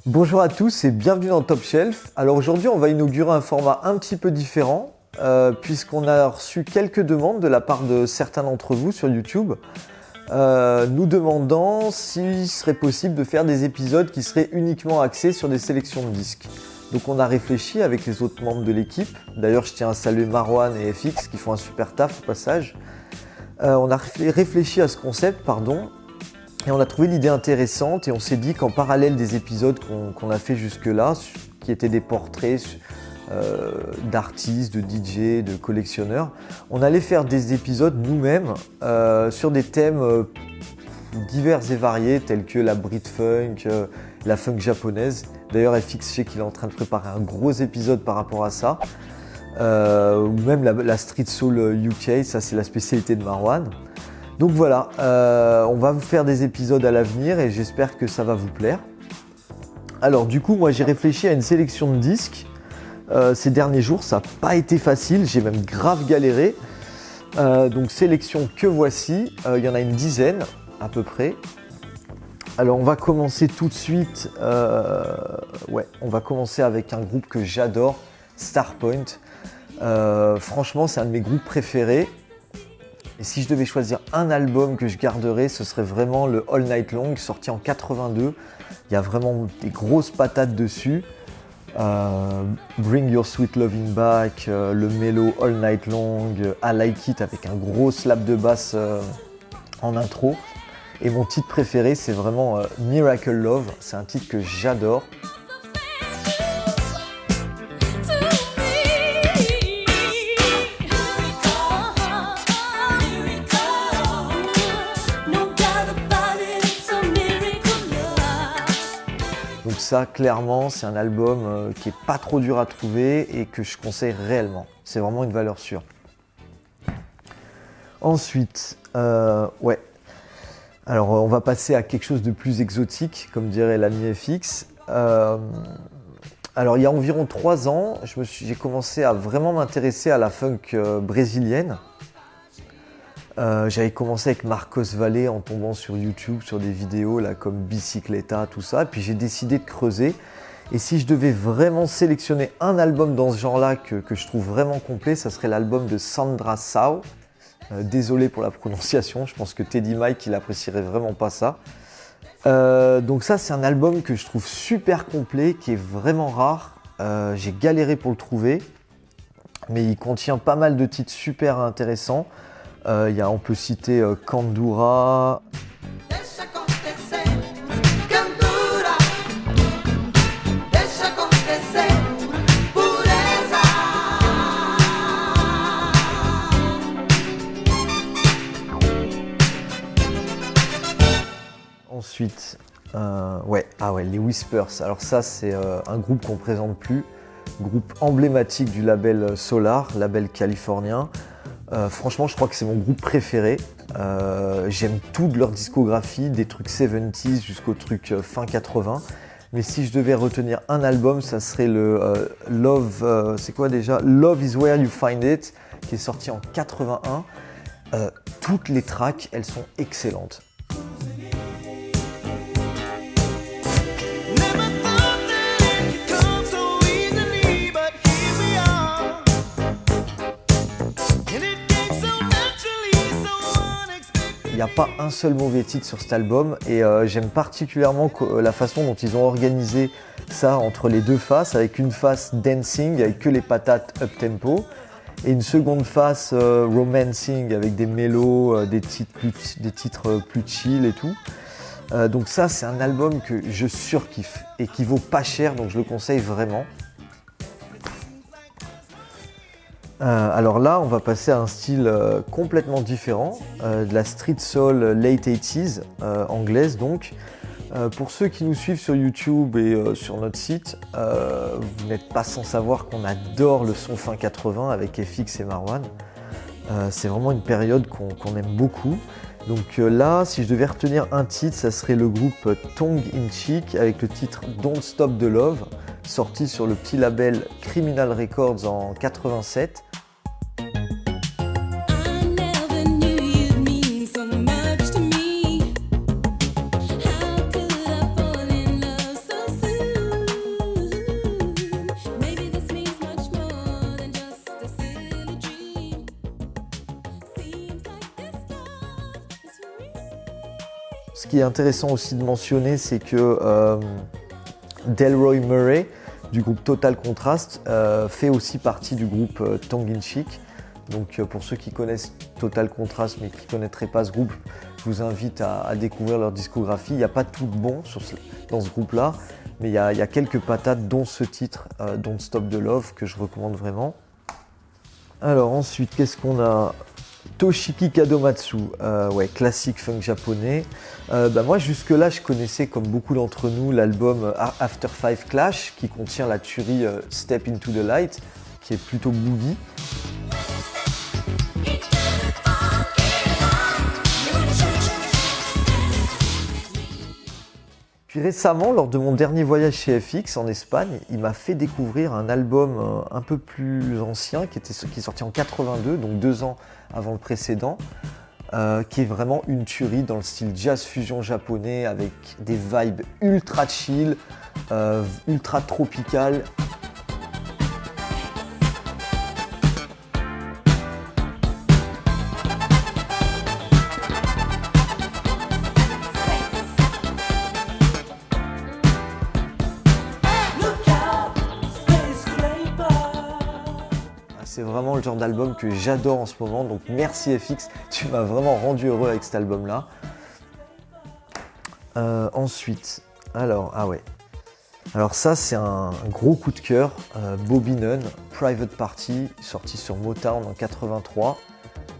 Bonjour à tous et bienvenue dans Top Shelf. Alors aujourd'hui on va inaugurer un format un petit peu différent puisqu'on a reçu quelques demandes de la part de certains d'entre vous sur YouTube nous demandant s'il serait possible de faire des épisodes qui seraient uniquement axés sur des sélections de disques. Donc on a réfléchi avec les autres membres de l'équipe. D'ailleurs je tiens à saluer Marwan et FX qui font un super taf au passage. On a réfléchi à ce concept, et on a trouvé l'idée intéressante et on s'est dit qu'en parallèle des épisodes qu'on a fait jusque-là, qui étaient des portraits d'artistes, de DJ, de collectionneurs, on allait faire des épisodes nous-mêmes sur des thèmes divers et variés tels que la Brit-Funk, la funk japonaise. D'ailleurs FX, je sais qu'il est en train de préparer un gros épisode par rapport à ça. Ou même la Street Soul UK, ça c'est la spécialité de Marwan. Donc voilà, on va vous faire des épisodes à l'avenir et j'espère que ça va vous plaire. Alors du coup, moi j'ai réfléchi à une sélection de disques. Ces derniers jours, ça n'a pas été facile, j'ai même grave galéré. Donc sélection que voici, il y en a une dizaine à peu près. Alors on va commencer tout de suite, on va commencer avec un groupe que j'adore, Starpoint. Franchement, c'est un de mes groupes préférés. Et si je devais choisir un album que je garderais, ce serait vraiment le All Night Long, sorti en 82. Il y a vraiment des grosses patates dessus. Bring Your Sweet Loving Back, le mélo All Night Long, I Like It avec un gros slap de basse en intro. Et mon titre préféré, c'est vraiment Miracle Love. C'est un titre que j'adore. Donc ça, clairement, c'est un album qui est pas trop dur à trouver et que je conseille réellement. C'est vraiment une valeur sûre. Ensuite, alors on va passer à quelque chose de plus exotique, comme dirait l'ami FX. Alors il y a environ 3 ans, j'ai commencé à vraiment m'intéresser à la funk brésilienne. J'avais commencé avec Marcos Valle en tombant sur YouTube, sur des vidéos là, comme Bicicleta, tout ça. Puis j'ai décidé de creuser. Et si je devais vraiment sélectionner un album dans ce genre-là que je trouve vraiment complet, ça serait l'album de Sandra Sao. Désolé pour la prononciation, je pense que Teddy Mike il apprécierait vraiment pas ça. Donc ça c'est un album que je trouve super complet, qui est vraiment rare. J'ai galéré pour le trouver, mais il contient pas mal de titres super intéressants. On peut citer Kandura. Ensuite, les Whispers. Alors ça, c'est un groupe qu'on ne présente plus, groupe emblématique du label Solar, label californien. Franchement, je crois que c'est mon groupe préféré. J'aime tout de leur discographie, des trucs 70s jusqu'aux trucs fin 80. Mais si je devais retenir un album, ça serait le Love, Love is Where You Find It, qui est sorti en 81. Toutes les tracks, elles sont excellentes. Il n'y a pas un seul mauvais titre sur cet album et j'aime particulièrement la façon dont ils ont organisé ça entre les deux faces, avec une face dancing avec que les patates up-tempo et une seconde face romancing avec des mélos, des titres plus chill et tout. Donc ça c'est un album que je surkiffe et qui vaut pas cher, donc je le conseille vraiment. Alors là, on va passer à un style complètement différent, de la street soul late 80s, anglaise donc. Pour ceux qui nous suivent sur YouTube et sur notre site, vous n'êtes pas sans savoir qu'on adore le son fin 80 avec FX et Marwan. C'est vraiment une période qu'on aime beaucoup. Donc là, si je devais retenir un titre, ça serait le groupe Tongue in Cheek avec le titre Don't Stop the Love, sorti sur le petit label Criminal Records en 87. Ce qui est intéressant aussi de mentionner, c'est que Delroy Murray, du groupe Total Contrast, fait aussi partie du groupe Tongue in Cheek. Donc pour ceux qui connaissent Total Contrast mais qui ne connaîtraient pas ce groupe, je vous invite à découvrir leur discographie. Il n'y a pas tout de bon dans ce groupe-là, mais il y a quelques patates, dont ce titre, Don't Stop the Love, que je recommande vraiment. Alors ensuite, qu'est-ce qu'on a? Toshiki Kadomatsu, ouais, classique funk japonais. Moi jusque-là, je connaissais comme beaucoup d'entre nous l'album After Five Clash, qui contient la tuerie Step Into the Light, qui est plutôt boogie. Puis récemment, lors de mon dernier voyage chez FX en Espagne, il m'a fait découvrir un album un peu plus ancien qui est sorti en 82, donc 2 ans avant le précédent, qui est vraiment une tuerie dans le style jazz fusion japonais avec des vibes ultra chill, ultra tropicales. C'est vraiment le genre d'album que j'adore en ce moment, donc merci FX, tu m'as vraiment rendu heureux avec cet album-là. Ensuite, alors ça c'est un gros coup de cœur, Bobby Nunn, Private Party, sorti sur Motown en 83.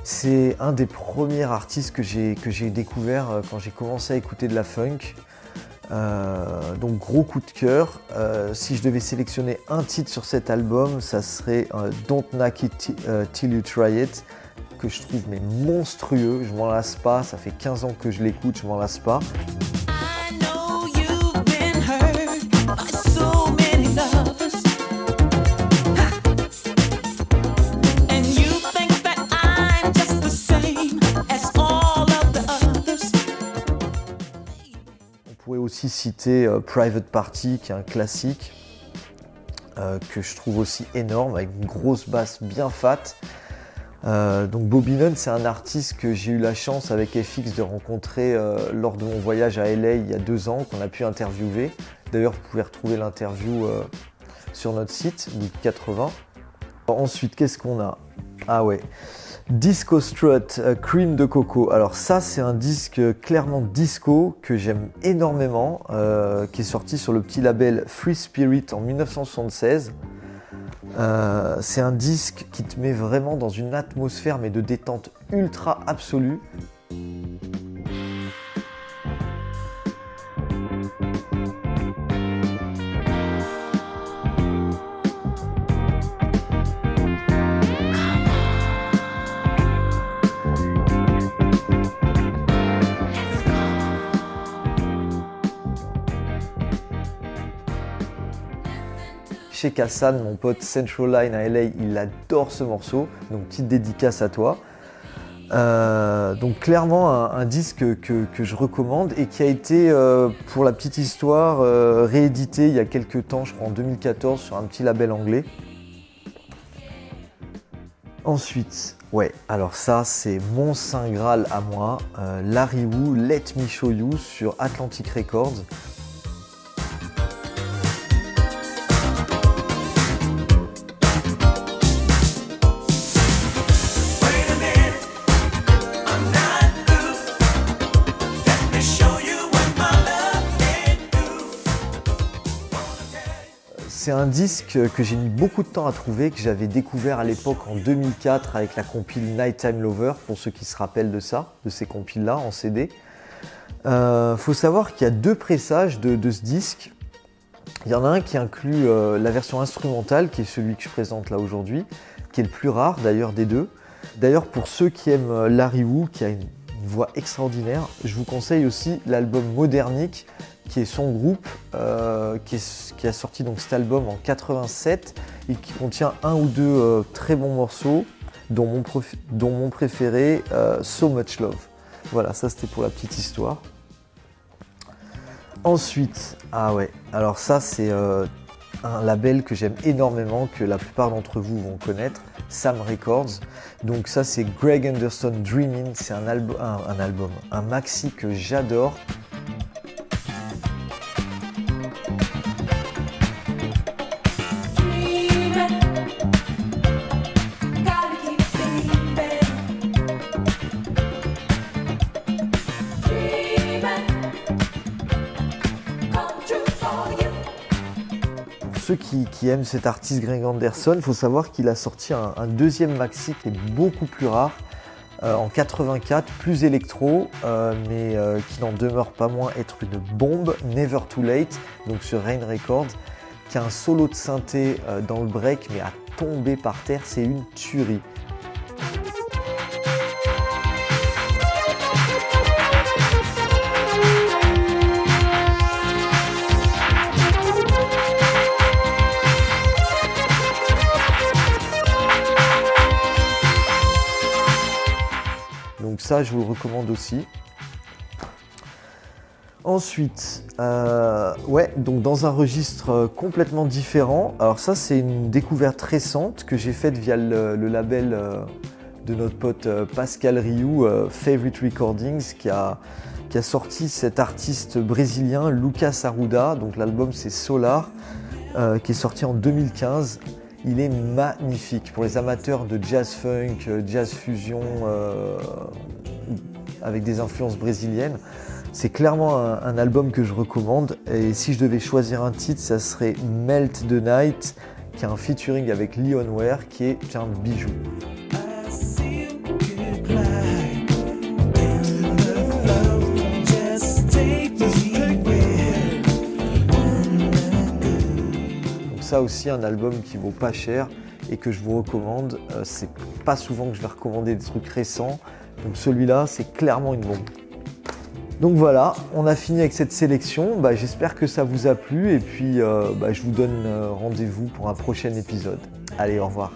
C'est un des premiers artistes que j'ai découvert quand j'ai commencé à écouter de la funk. Donc gros coup de cœur. Si je devais sélectionner un titre sur cet album, ça serait Don't Knock It Till You Try It, que je trouve mais monstrueux, je m'en lasse pas, ça fait 15 ans que je l'écoute, je m'en lasse pas. On pourrait aussi citer Private Party, qui est un classique, que je trouve aussi énorme, avec une grosse basse bien fat. Donc Bobby Nunn, c'est un artiste que j'ai eu la chance avec FX de rencontrer lors de mon voyage à LA il y a 2 ans, qu'on a pu interviewer. D'ailleurs, vous pouvez retrouver l'interview sur notre site, Geek 80. Ensuite, qu'est-ce qu'on a? Ah ouais, Disco Strut, Cream de Coco. Alors ça, c'est un disque clairement disco que j'aime énormément, qui est sorti sur le petit label Free Spirit en 1976. C'est un disque qui te met vraiment dans une atmosphère mais de détente ultra absolue. Chez Kassan, mon pote Central Line à LA, il adore ce morceau, donc petite dédicace à toi. Donc clairement un disque que je recommande et qui a été, pour la petite histoire, réédité il y a quelques temps, je crois en 2014, sur un petit label anglais. Ensuite, ouais, alors ça c'est mon saint graal à moi, Larry Wu, Let Me Show You sur Atlantic Records. C'est un disque que j'ai mis beaucoup de temps à trouver, que j'avais découvert à l'époque en 2004 avec la compile Nighttime Lover, pour ceux qui se rappellent de ça, de ces compiles-là en CD. Faut savoir qu'il y a 2 pressages de ce disque. Il y en a un qui inclut la version instrumentale, qui est celui que je présente là aujourd'hui, qui est le plus rare d'ailleurs des 2. D'ailleurs, pour ceux qui aiment Larry Wu, qui a une voix extraordinaire, je vous conseille aussi l'album Modernic, qui est son groupe, qui a sorti donc cet album en 87 et qui contient 1 ou 2 très bons morceaux, dont mon préféré, So Much Love. Voilà, ça c'était pour la petite histoire. Ensuite, ah ouais, alors ça c'est un label que j'aime énormément, que la plupart d'entre vous vont connaître, Sam Records. Donc ça c'est Greg Anderson Dreamin', c'est un maxi que j'adore. Ceux qui aiment cet artiste Greg Anderson, il faut savoir qu'il a sorti un deuxième maxi qui est beaucoup plus rare, en 84, plus électro, mais qui n'en demeure pas moins être une bombe, Never Too Late, donc sur Rain Records, qui a un solo de synthé dans le break, mais à tomber par terre, c'est une tuerie. Donc ça, je vous le recommande aussi. Ensuite, donc dans un registre complètement différent. Alors ça, c'est une découverte récente que j'ai faite via le label de notre pote Pascal Rioux, Favorite Recordings, qui a sorti cet artiste brésilien, Lucas Arruda. Donc l'album, c'est Solar, qui est sorti en 2015. Il est magnifique pour les amateurs de jazz funk, jazz fusion avec des influences brésiliennes. C'est clairement un album que je recommande, et si je devais choisir un titre, ça serait Melt the Night, qui a un featuring avec Leonware, qui est un bijou. Ça aussi, un album qui vaut pas cher et que je vous recommande. C'est pas souvent que je vais recommander des trucs récents, donc celui-là c'est clairement une bombe. Donc voilà, on a fini avec cette sélection. J'espère que ça vous a plu, et puis je vous donne rendez-vous pour un prochain épisode. Allez, au revoir.